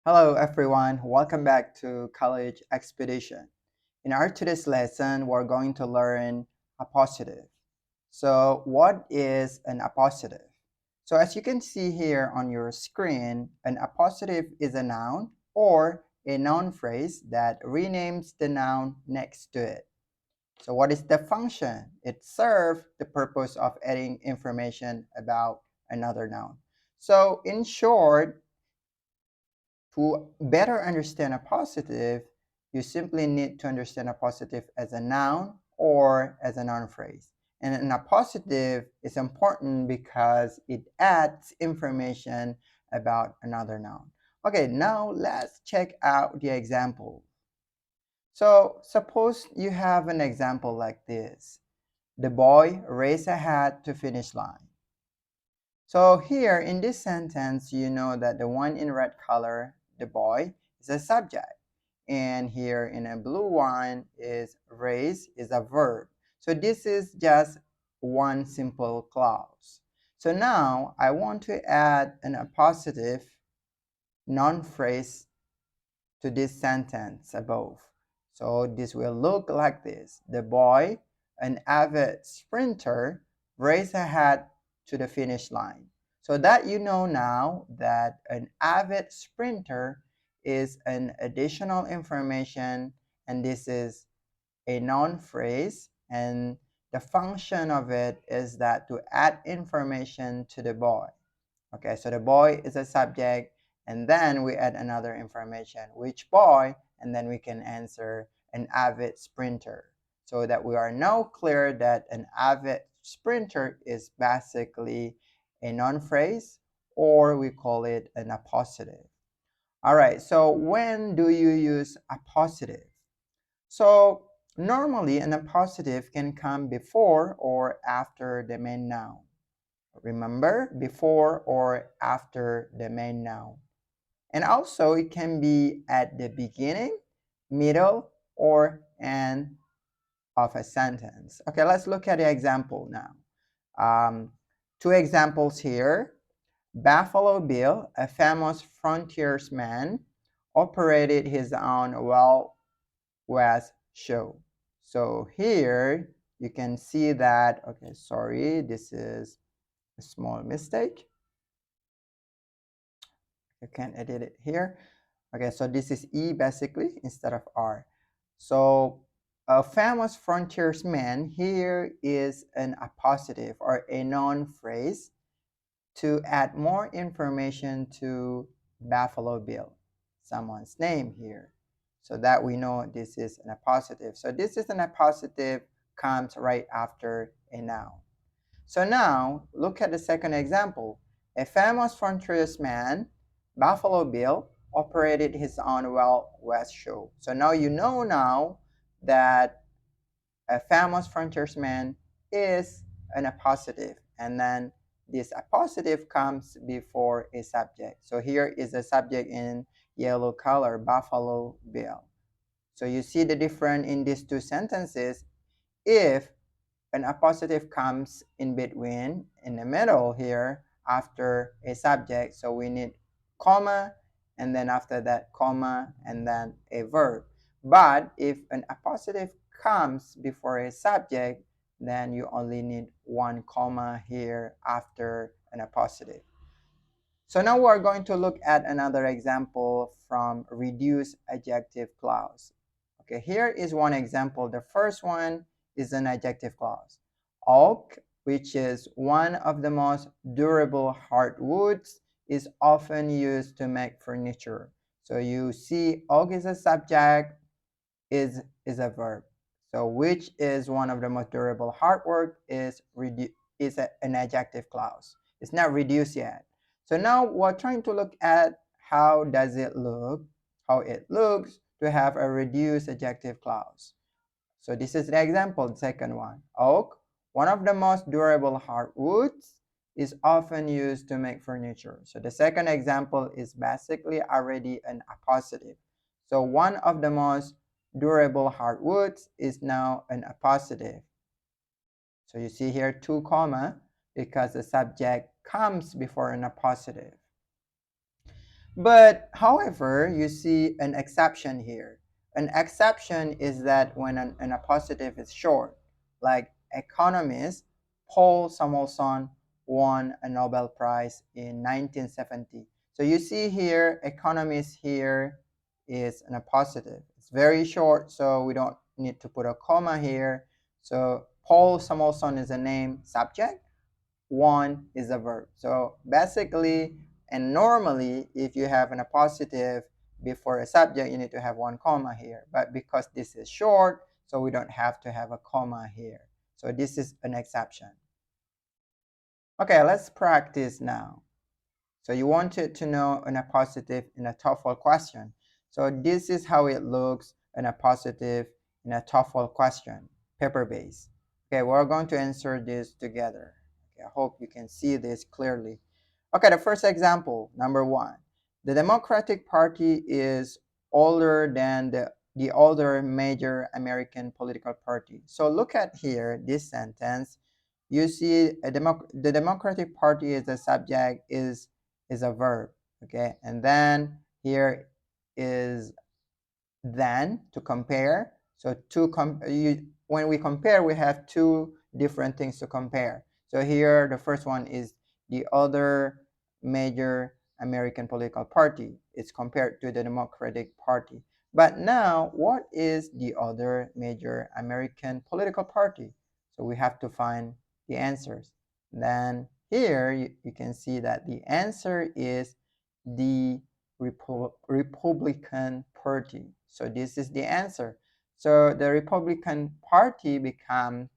Hello everyone, welcome back to College Xpedition. In our today's lesson, we're going to learn appositive. So what is an appositive? So as you can see here on your screen, an appositive is a noun or a noun phrase that renames the noun next to it. So what is the function? It serves the purpose of adding information about another noun. So in short, to better understand appositive, you simply need to understand appositive as a noun or as a noun phrase. And an appositive is important because it adds information about another noun. Okay, now let's check out the example. So suppose you have an example like this. The boy raced ahead to finish line. So here in this sentence, you know that the one in red color, the boy, is a subject. And here in a blue one is race is a verb. So this is just one simple clause. So now I want to add an appositive noun phrase to this sentence above. So this will look like this. The boy, an avid sprinter, raced ahead to the finish line. So that you know now that an avid sprinter is an additional information, and this is a noun phrase, and the function of it is that to add information to the boy. Okay, so the boy is a subject, and then we add another information, which boy, and then we can answer an avid sprinter. So that we are now clear that an avid sprinter is basically a noun phrase, or we call it an appositive. All right, so when do you use appositive? So normally an appositive can come before or after the main noun. Remember, before or after the main noun. And also it can be at the beginning, middle, or end of a sentence. Okay, let's look at the example now. Two examples here. Buffalo Bill, a famous frontiersman, operated his own Wild West show. So here you can see that, okay, sorry, this is a small mistake. You can edit it here. Okay, so this is E basically instead of R. So a famous frontiersman here is an appositive or a noun phrase to add more information to Buffalo Bill, someone's name here, so that we know this is an appositive. So this is an appositive, comes right after a noun. So now look at the second example. A famous frontiersman, Buffalo Bill, operated his own Wild West show. So now you know now that a famous frontiersman is an appositive, and then this appositive comes before a subject. So here is a subject in yellow color, Buffalo Bill. So you see the difference in these two sentences. If an appositive comes in between, in the middle here, after a subject, so we need comma, and then after that comma, and then a verb. But if an appositive comes before a subject, then you only need one comma here after an appositive. So now we're going to look at another example from reduced adjective clause. Okay, here is one example. The first one is an adjective clause. Oak, which is one of the most durable hardwoods, is often used to make furniture. So you see oak is a subject, is a verb. So which is one of the most durable hardwood is an adjective clause. It's not reduced yet. So now we're trying to look at how does it look, how it looks to have a reduced adjective clause. So this is the example, the second one. Oak, one of the most durable hardwoods, is often used to make furniture. So the second example is basically already an appositive. So one of the most durable hardwoods is now an appositive. So you see here 2 comma because the subject comes before an appositive. But however, you see an exception here. An exception is that when an appositive is short, like economist Paul Samuelson won a Nobel Prize in 1970. So you see here, economist here is an appositive. It's very short, so we don't need to put a comma here. So Paul Samuelson is a name, subject, one is a verb. So basically, and normally, if you have an appositive before a subject, you need to have one comma here. But because this is short, so we don't have to have a comma here. So this is an exception. Okay, let's practice now. So you wanted to know an appositive in a TOEFL question. So this is how it looks, an appositive in a TOEFL question, paper-based. Okay, we're going to answer this together. Okay, I hope you can see this clearly. Okay, the first example, number 1. The Democratic Party is older than the other major American political party. So look at here, this sentence. You see the Democratic Party is a subject, is a verb, okay? And then here is then, to compare. So when we compare, we have two different things to compare. So here, the first one is the other major American political party. It's compared to the Democratic Party. But now, what is the other major American political party? So we have to find the answers. Then here, you can see that the answer is the Republican Party. So this is the answer. So the Republican Party becomes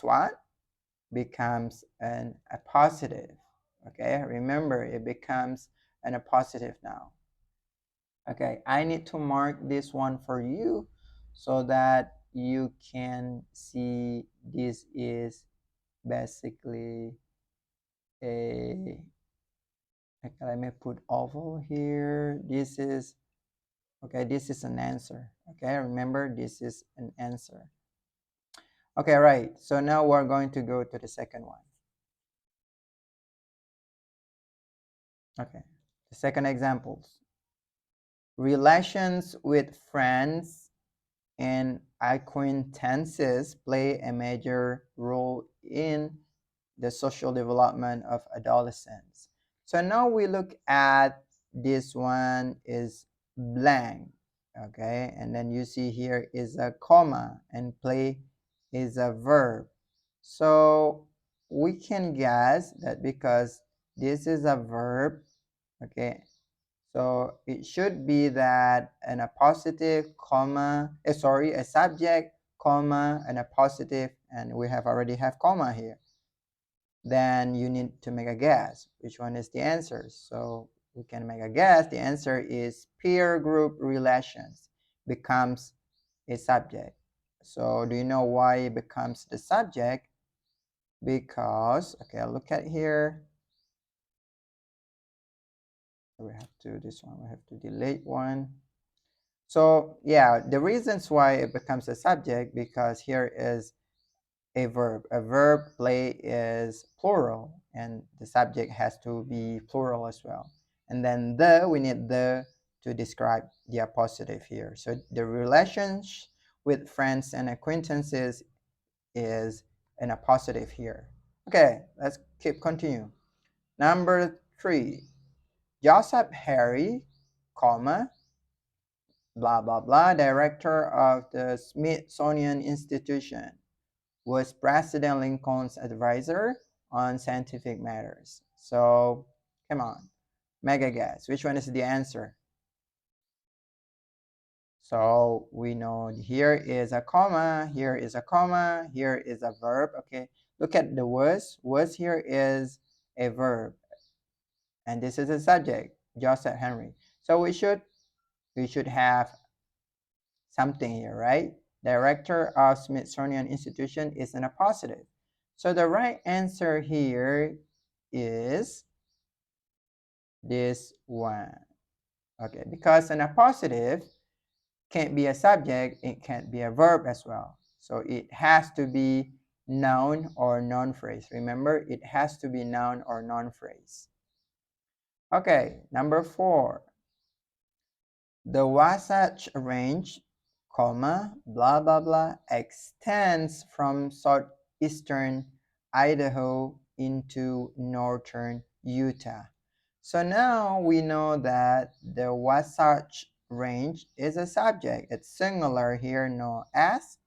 what? Becomes a positive. Okay, remember, it becomes a positive now. Okay, I need to mark this one for you so that you can see this is basically a, okay, let me put oval here. This is, okay, this is an answer. Okay, remember, this is an answer. Okay, right. So now we're going to go to the second one. Okay, the second examples. Relations with friends and acquaintances play a major role in the social development of adolescents. So now we look at this one is blank, okay? And then you see here is a comma and play is a verb. So we can guess that because this is a verb, okay, so it should be that an appositive, comma, a subject, comma, and a positive, and we have already have comma here. Then you need to make a guess. Which one is the answer? So we can make a guess. The answer is peer group relations becomes a subject. So do you know why it becomes the subject? Because, okay, look at here. We have to, this one, we have to delete one. So yeah, the reasons why it becomes a subject, because here is a verb. A verb play is plural, and the subject has to be plural as well. And then we need the to describe the appositive here. So the relations with friends and acquaintances is an appositive here. Okay, let's continue. Number 3, Joseph Harry, comma, blah blah blah, director of the Smithsonian Institution, was President Lincoln's advisor on scientific matters. So come on, make a guess. Which one is the answer? So we know here is a comma, here is a comma, here is a verb. Okay, look at the was. Was here is a verb, and this is a subject, Joseph Henry. So we should have something here, right? Director of Smithsonian Institution is an appositive. So the right answer here is this one. Okay, because an appositive can't be a subject, it can't be a verb as well. So it has to be noun or noun phrase. Remember, it has to be noun or noun phrase. Okay, number 4. The Wasatch Range, comma, blah, blah, blah, extends from southeastern Idaho into northern Utah. So now we know that the Wasatch Range is a subject. It's singular here, known as,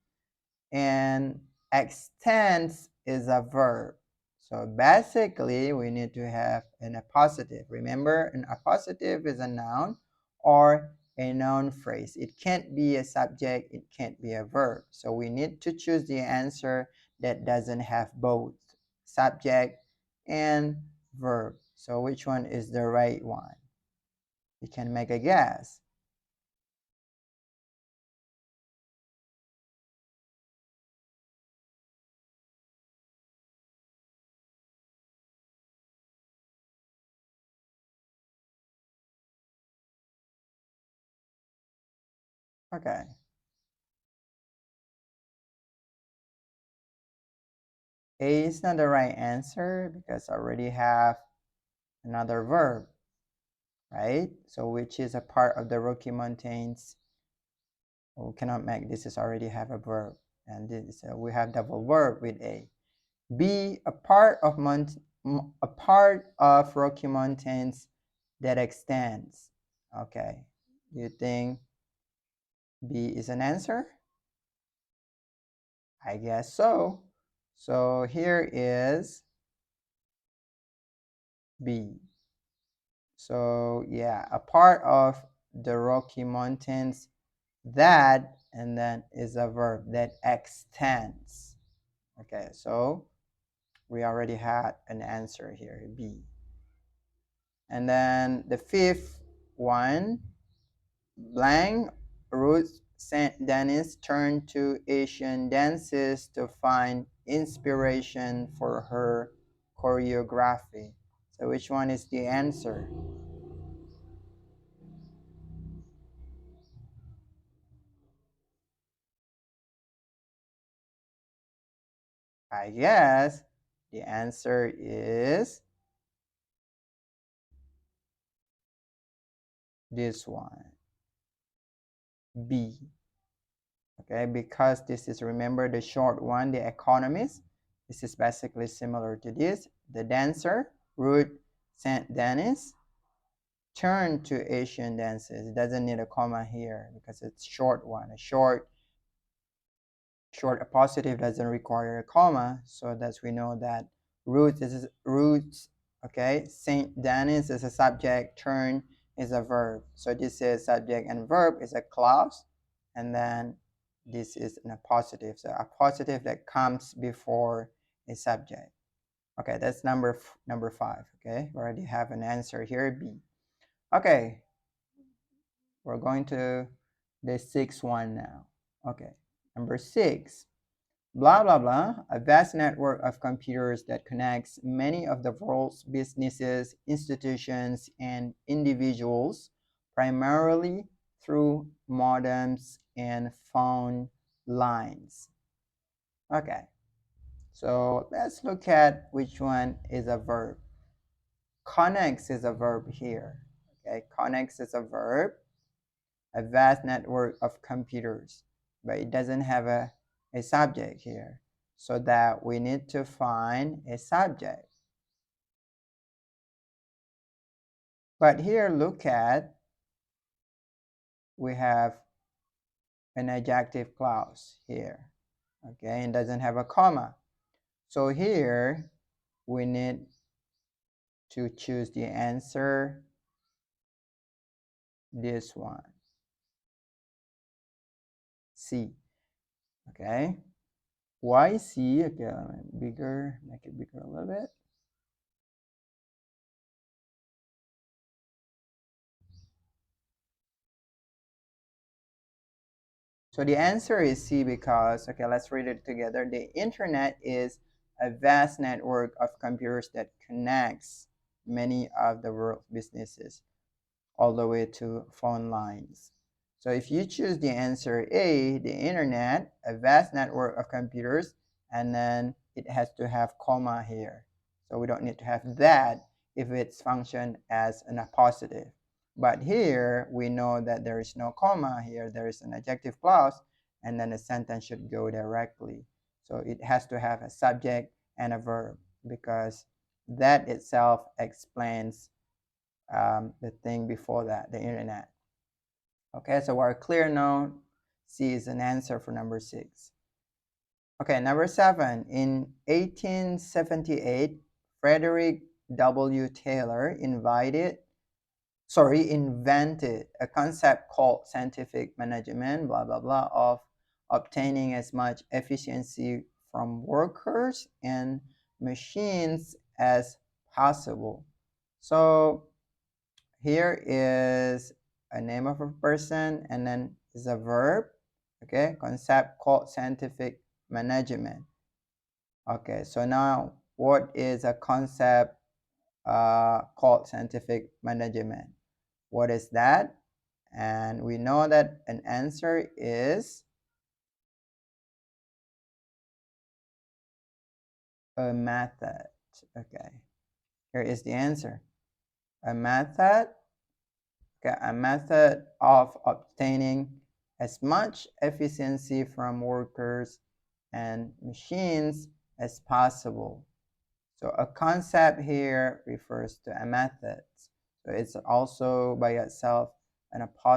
and extends is a verb. So basically, we need to have an appositive. Remember, an appositive is a noun or a noun phrase. It can't be a subject, it can't be a verb. So we need to choose the answer that doesn't have both subject and verb. So which one is the right one? You can make a guess. Okay. A is not the right answer because I already have another verb, right? So which is a part of the Rocky Mountains. We cannot make this is already have a verb, and this we have double verb with A. B, a part of Rocky Mountains that extends. Okay, do you think B is an answer? I guess so. So here is B. So yeah, a part of the Rocky Mountains that, and then is a verb that extends. Okay, so we already had an answer here, B. And then the fifth one, blank Ruth St. Denis turned to Asian dances to find inspiration for her choreography. So which one is the answer? I guess the answer is this one, B. Okay, because this is, remember the short one, the economist. This is basically similar to this. The dancer, Ruth St. Denis, turned to Asian dances. It doesn't need a comma here because it's short one. A short appositive doesn't require a comma, so that we know that Ruth, okay, St. Denis is a subject, turn is a verb. So this is subject and verb is a clause, and then this is an appositive. So a positive that comes before a subject. Okay, that's number 5. Okay, we already have an answer here, B. Okay, we're going to the sixth one now. Okay, number 6. Blah, blah, blah, a vast network of computers that connects many of the world's businesses, institutions, and individuals, primarily through modems and phone lines. Okay, so let's look at which one is a verb. Connects is a verb here. Okay, connects is a verb. A vast network of computers, but it doesn't have a subject here, so that we need to find a subject. But here, look at, we have an adjective clause here, okay, and doesn't have a comma. So here we need to choose the answer, this one, C. Okay, why C? Okay, bigger, make it bigger a little bit. So the answer is C because, okay, let's read it together. The internet is a vast network of computers that connects many of the world's businesses all the way to phone lines. So if you choose the answer A, the internet, a vast network of computers, and then it has to have comma here. So we don't need to have that. if it's functioned as an appositive. But here we know that there is no comma here, there is an adjective clause, and then the sentence should go directly. So it has to have a subject and a verb, because that itself explains the thing before that, the internet. Okay, so we're clear now. C is an answer for number 6. Okay, number 7. In 1878, Frederick W. Taylor invented a concept called scientific management, blah, blah, blah, of obtaining as much efficiency from workers and machines as possible. So here is a name of a person, and then is a verb. Okay, concept called scientific management. Okay, so now what is a concept called scientific management? What is that? And we know that an answer is a method. Okay, here is the answer. A method, okay, a method of obtaining as much efficiency from workers and machines as possible. So a concept here refers to a method. So it's also by itself an appositive